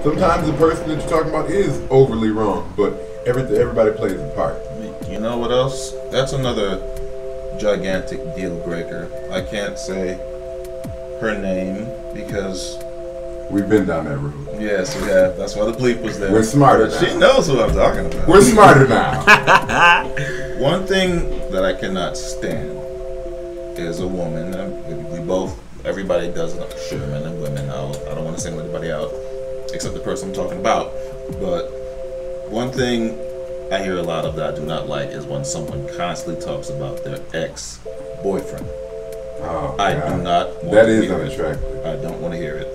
Sometimes the person that you're talking about is overly wrong, but everybody plays a part. You know what else? That's another gigantic deal breaker. I can't say her name because we've been down that road. Yes, we have. That's why the bleep was there. We're smarter now. She knows who I'm talking about. We're smarter now. One thing that I cannot stand is a woman. Everybody does it. Sure, men and women. I don't want to single anybody out, except the person I'm talking about. But one thing I hear a lot of that I do not like is when someone constantly talks about their ex-boyfriend. Oh, I do not want that to is hear unattractive. it. I don't want to hear it.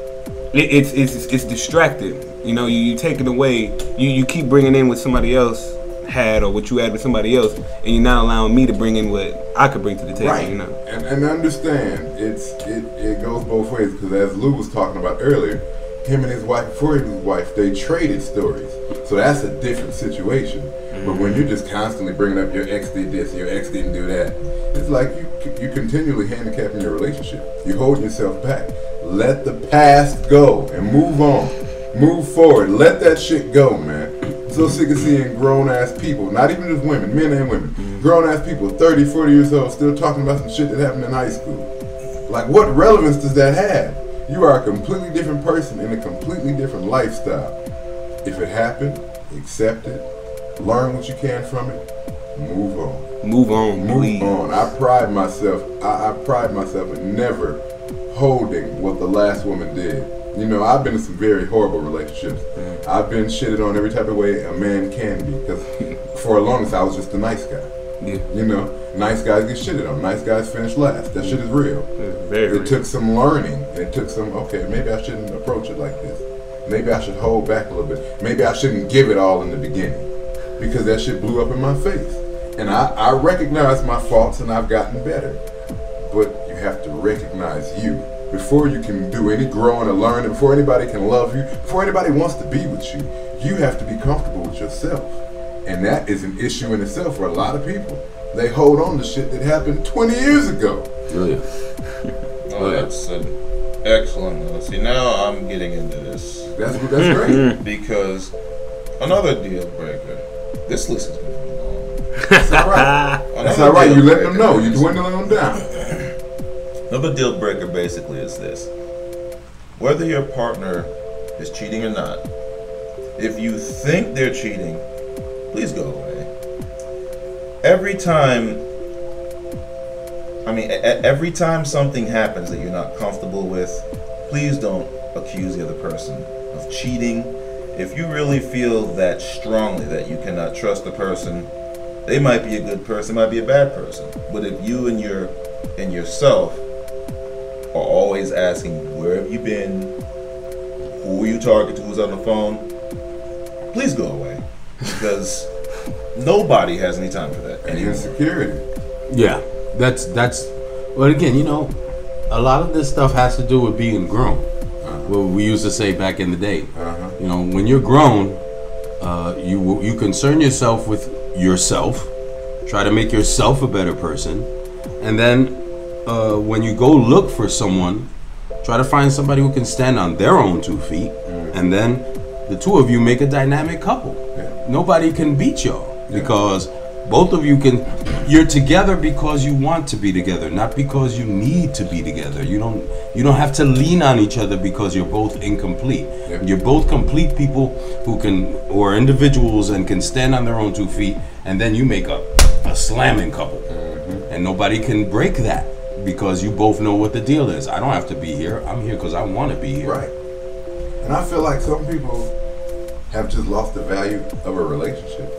It's distracting. You know, you take it away. You keep bringing in what somebody else had or what you had with somebody else, and you're not allowing me to bring in what I could bring to the table. Right. You know, and understand it goes both ways, because as Lou was talking about earlier, him and his wife, before he was his wife, they traded stories. So that's a different situation. Mm-hmm. But when you're just constantly bringing up your ex did this, your ex didn't do that, it's like you continually handicapping your relationship. You're holding yourself back. Let the past go and move on. Move forward. Let that shit go, man. I'm so sick of seeing grown-ass people, not even just women, men and women, grown-ass people, 30, 40 years old, still talking about some shit that happened in high school. Like, what relevance does that have? You are a completely different person in a completely different lifestyle. If it happened, accept it, learn what you can from it, move on. Move on, please. Move on. I pride myself in never holding what the last woman did. You know, I've been in some very horrible relationships. I've been shitted on every type of way a man can be, because for the longest I was just a nice guy. Yeah. You know, nice guys get shitted on. Nice guys finish last. That shit is real. It took some learning. It took some, okay, maybe I shouldn't approach it like this. Maybe I should hold back a little bit. Maybe I shouldn't give it all in the beginning, because that shit blew up in my face. And I recognize my faults, and I've gotten better. But you have to recognize you. Before you can do any growing or learning, before anybody can love you, before anybody wants to be with you, you have to be comfortable with yourself. And that is an issue in itself for a lot of people. They hold on to shit that happened 20 years ago. Really? Oh, that's an excellent. See, now I'm getting into this. That's great. Because another deal breaker. This list is going to be long. That's all right. That's all right. You let them know. You dwindling them down. Another deal breaker basically is this. Whether your partner is cheating or not, if you think they're cheating, please go away. Every time something happens that you're not comfortable with, please don't accuse the other person of cheating. If you really feel that strongly that you cannot trust the person, they might be a good person, might be a bad person. But if you and yourself are always asking, where have you been? Who are you talking to? Who's on the phone? Please go away, because nobody has any time for that. And insecurity. Yeah, that's. Well, again, you know, a lot of this stuff has to do with being grown. What we used to say back in the day. You know, when you're grown, you concern yourself with yourself, try to make yourself a better person, and then when you go look for someone, try to find somebody who can stand on their own 2 feet, and then the two of you make a dynamic couple. Nobody can beat y'all, because both of you're together because you want to be together, not because you need to be together. You don't have to lean on each other because you're both incomplete. You're both complete people who are individuals and can stand on their own 2 feet, and then you make a slamming couple. And nobody can break that, because you both know what the deal is. I don't have to be here. I'm here because I want to be here. Right. And I feel like some people have just lost the value of a relationship.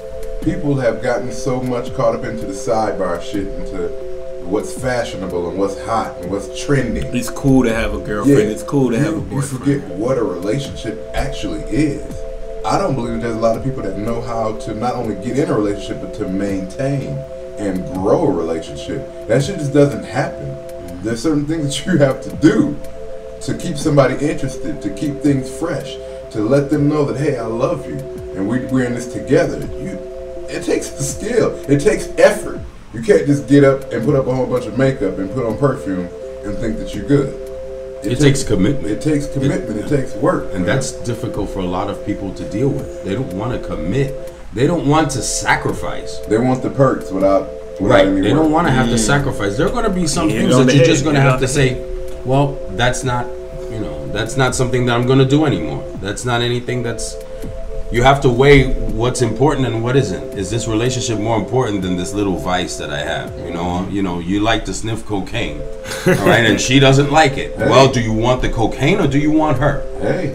People have gotten so much caught up into the sidebar shit, into what's fashionable and what's hot and what's trending. It's cool to have a girlfriend. It's cool to have a boyfriend. You forget what a relationship actually is. I don't believe there's a lot of people that know how to not only get in a relationship, but to maintain and grow a relationship. That shit just doesn't happen. There's certain things that you have to do to keep somebody interested, to keep things fresh, to let them know that, hey, I love you, and we're in this together. It takes a skill. It takes effort. You can't just get up and put up a whole bunch of makeup and put on perfume and think that you're good. It takes commitment. It takes commitment. It takes work. And that's difficult for a lot of people to deal with. They don't want to commit. They don't want to sacrifice. They want the perks without right. any They work. don't want to have to sacrifice. There are going to be some things that you're just going to have to say, well, that's not, that's not something that I'm going to do anymore. That's not anything that's... You have to weigh what's important and what isn't. Is this relationship more important than this little vice that I have? You like to sniff cocaine, all right, and she doesn't like it. Hey. Well, do you want the cocaine or do you want her? Hey,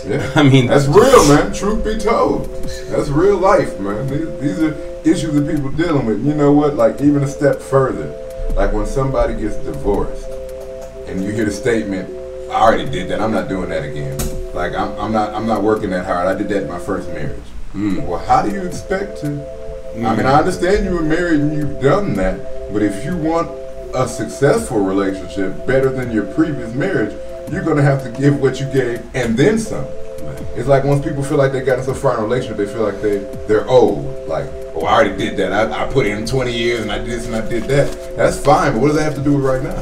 yeah. I mean, that's real, man. Truth be told, that's real life, man. These are issues that people dealing with. You know what? Like even a step further, like when somebody gets divorced, and you hear the statement, "I already did that. I'm not doing that again." Like I'm not working that hard. I did that in my first marriage. Well, how do you expect to? I mean, I understand you were married and you've done that, but if you want a successful relationship better than your previous marriage, you're gonna have to give what you gave and then some. It's like once people feel like they got so far in a relationship, they feel like they're old. Like, oh, I already did that. I put in 20 years and I did this and I did that. That's fine, but what does that have to do with right now?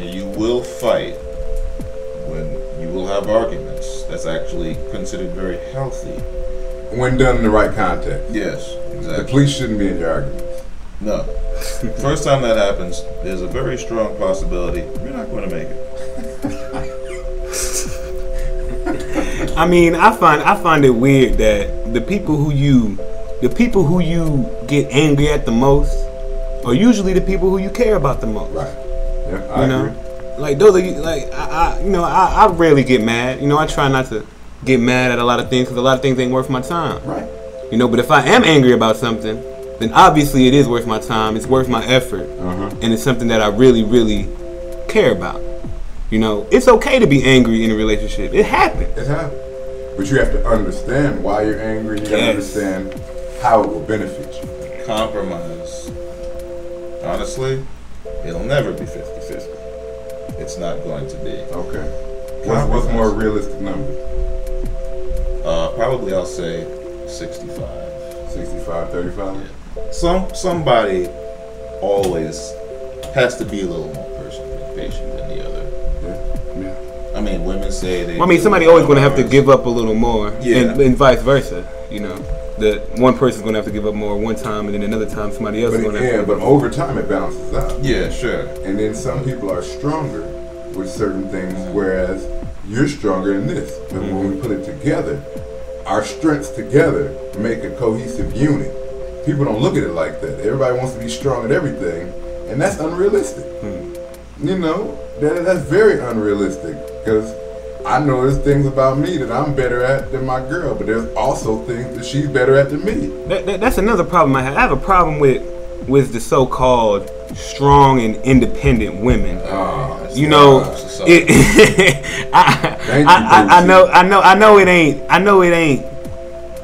You will fight. You will have arguments. That's actually considered very healthy. When done in the right context. Yes, exactly. The police shouldn't be in your arguments. No. First time that happens, there's a very strong possibility you're not going to make it. I mean, I find it weird that the people who you get angry at the most are usually the people who you care about the most. Right. Yeah, I agree. Like those are like I rarely get mad. I try not to get mad at a lot of things because a lot of things ain't worth my time. Right. But if I am angry about something, then obviously it is worth my time. It's worth my effort, and it's something that I really, really care about. It's okay to be angry in a relationship. It happens. It happens. But you have to understand why you're angry. You gotta understand how it will benefit you. Compromise. Honestly, it'll never be 50-50. It's not going to be. Okay. What's more realistic numbers? Probably I'll say 65. 65-35? Yeah. Somebody always has to be a little more patient than the other. Yeah. I mean, women say they... somebody always going to have to give up a little more, yeah. and vice versa, That one person's going to have to give up more one time, and then another time somebody else is going to have to give up. But over time it balances out. Yeah, sure. And then some people are stronger with certain things, whereas you're stronger in this. But when we put it together, our strengths together make a cohesive unit. People don't look at it like that. Everybody wants to be strong at everything, and that's unrealistic. That's very unrealistic, because I know there's things about me that I'm better at than my girl, but there's also things that she's better at than me. That's another problem I have. I have a problem with the so-called strong and independent women.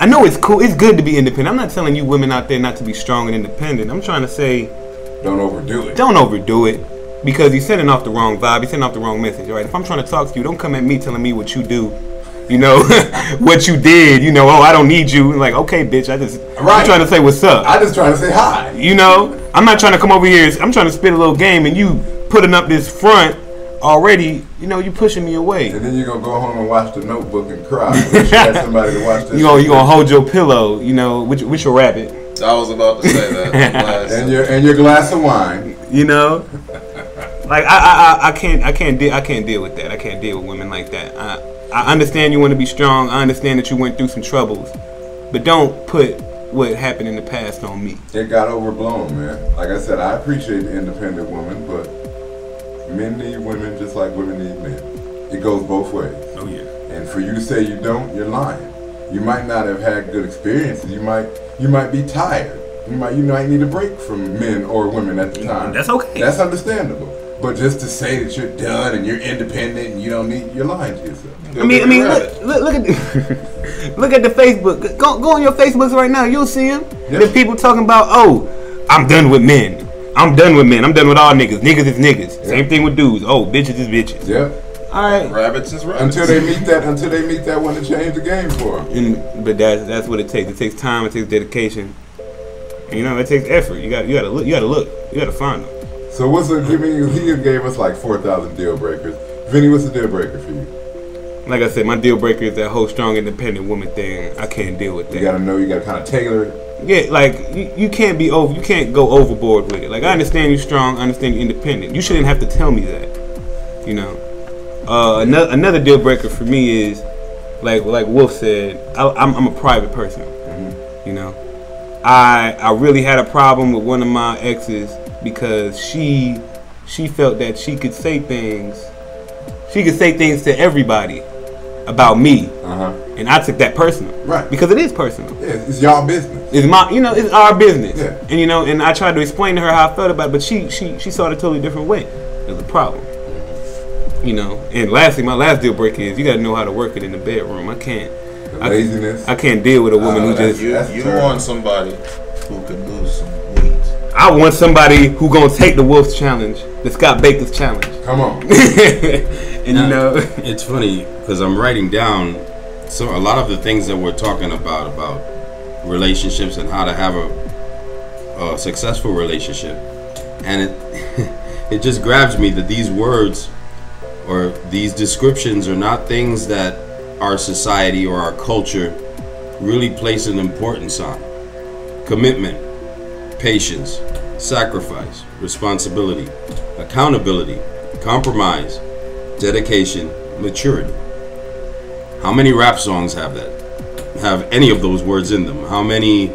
I know it's cool. It's good to be independent. I'm not telling you women out there not to be strong and independent. I'm trying to say, don't overdo it. Don't overdo it, because you're sending off the wrong vibe. You're sending off the wrong message. Right? If I'm trying to talk to you, don't come at me telling me what you do. What you did. Oh, I don't need you. Like, okay, bitch. I'm trying to say what's up. I just trying to say hi. I'm not trying to come over here. I'm trying to spit a little game, and you putting up this front already. You pushing me away. And then you're gonna go home and watch The Notebook and cry. You had somebody to watch this. You gonna hold your pillow. With your rabbit. I was about to say that. and your glass of wine. Like I can't deal with that. I can't deal with women like that. I understand you want to be strong. I understand that you went through some troubles, but don't put what happened in the past on me. It got overblown, man. Like I said, I appreciate the independent woman, but men need women just like women need men. It goes both ways. Oh yeah. And for you to say you don't, you're lying. You might not have had good experiences. You might be tired. You might need a break from men or women at the time. That's okay. That's understandable. But just to say that you're done and you're independent and you're lying to yourself. Look at look at the Facebook. Go on your Facebooks right now. You'll see them. Yep. The people talking about, oh, I'm done with men. I'm done with men. I'm done with all niggas. Niggas is niggas. Yep. Same thing with dudes. Oh, bitches is bitches. Yep. All right. Rabbits is rabbits. Until they meet that one to change the game for them. But that's what it takes. It takes time. It takes dedication. It takes effort. You gotta look. You gotta find them. So he gave us like 4,000 deal breakers. Vinny, what's the deal breaker for you? Like I said, my deal breaker is that whole strong, independent woman thing. I can't deal with that. You gotta kind of tailor it. Yeah, like you can't go overboard with it. Like I understand you're strong, I understand you're independent. You shouldn't have to tell me that. You know. Another deal breaker for me is like Wolf said. I'm a private person. Mm-hmm. You know, I really had a problem with one of my exes because she felt that she could say things. She could say things to everybody about me, and I took that personal, right? Because it is personal. Yeah, it's y'all business. It's our business. Yeah. And I tried to explain to her how I felt about it, but she saw it a totally different way. There's a problem. And lastly, my last deal breaker is you got to know how to work it in the bedroom. I can't. Laziness. I can't deal with a woman who just. You want somebody who can lose some weight. I want somebody who gonna take the Wolf's challenge, the Scott Baker's challenge. Come on. And now, it's funny because I'm writing down a lot of the things that we're talking about relationships and how to have a successful relationship, and it just grabs me that these words or these descriptions are not things that our society or our culture really place an importance on. Commitment, patience, sacrifice, responsibility, accountability, compromise, dedication, maturity. How many rap songs have any of those words in them? How many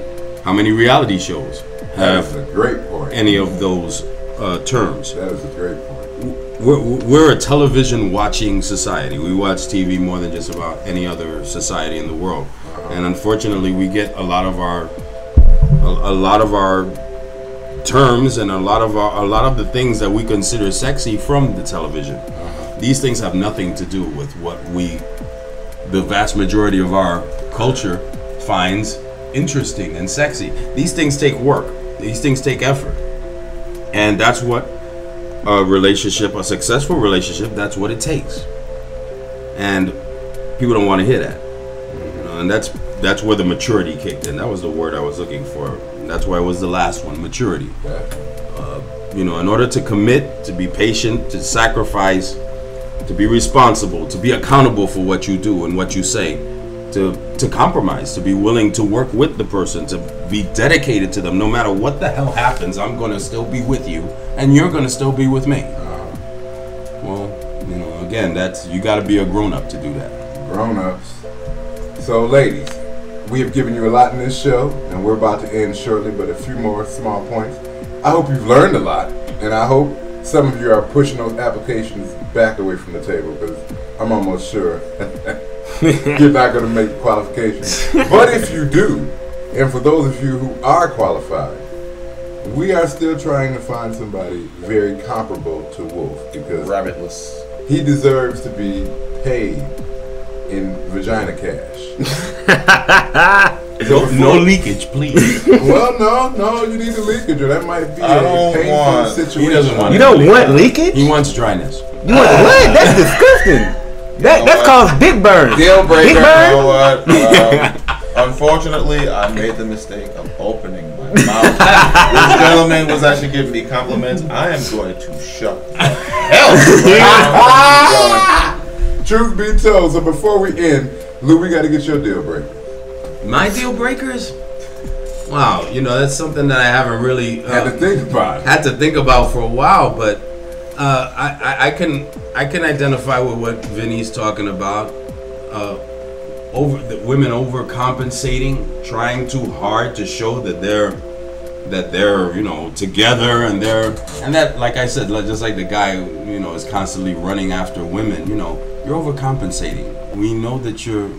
reality shows have a great point. Any of those terms? That is a great point. We're a television watching society. We watch TV more than just about any other society in the world, and unfortunately, we get a lot of our terms and a lot of the things that we consider sexy from the television. These things have nothing to do with what the vast majority of our culture finds interesting and sexy. These things take work. These things take effort, and that's what a successful relationship, that's what it takes. And people don't want to hear that. And that's where the maturity kicked in. That was the word I was looking for. That's why it was the last one, maturity. In order to commit, to be patient, to sacrifice, to be responsible, to be accountable for what you do and what you say, to compromise, to be willing to work with the person, to be dedicated to them. No matter what the hell happens, I'm going to still be with you, and you're going to still be with me. Again, you got to be a grown-up to do that. Grown-ups. So, ladies, we have given you a lot in this show, and we're about to end shortly, but a few more small points. I hope you've learned a lot, and I hope some of you are pushing those applications back away from the table, because I'm almost sure you're not going to make qualifications. But if you do, and for those of you who are qualified, we are still trying to find somebody very comparable to Wolf, because rabbitless. He deserves to be paid in vagina cash. No leakage, please. Well, no, you need a leakage, or that might be a painful situation. He doesn't want. You don't want leakage? He wants dryness. You want what? That's disgusting. That's called big burn. Deal breaker. Big burn? You know what? Unfortunately, I made the mistake of opening my mouth. This gentleman was actually giving me compliments. I am going to shut the hell up. Truth be told, so before we end, Lou, we got to get your deal breaker. My deal breakers? Wow, that's something that I haven't really had to think about. Had to think about for a while, but I can identify with what Vinny's talking about. Women overcompensating, trying too hard to show that they're together, and that, like I said, just like the guy is constantly running after women. You're overcompensating. We know that you're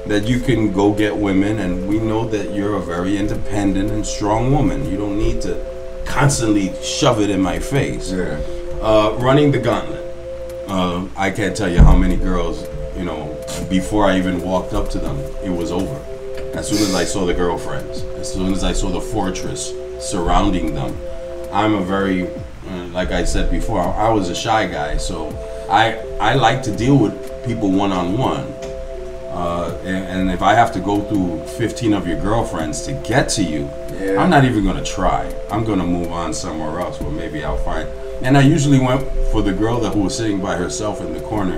that you can go get women, and we know that you're a very independent and strong woman. You don't need to constantly shove it in my face. Yeah. Running the gauntlet. I can't tell you how many girls, before I even walked up to them, it was over. As soon as I saw the girlfriends, as soon as I saw the fortress surrounding them, I'm a very, like I said before, I was a shy guy, so I like to deal with people one-on-one. And if I have to go through 15 of your girlfriends to get to you, I'm not even gonna try. I'm gonna move on somewhere else where maybe I'll find. And I usually went for the girl who was sitting by herself in the corner,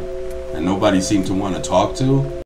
and nobody seemed to want to talk to.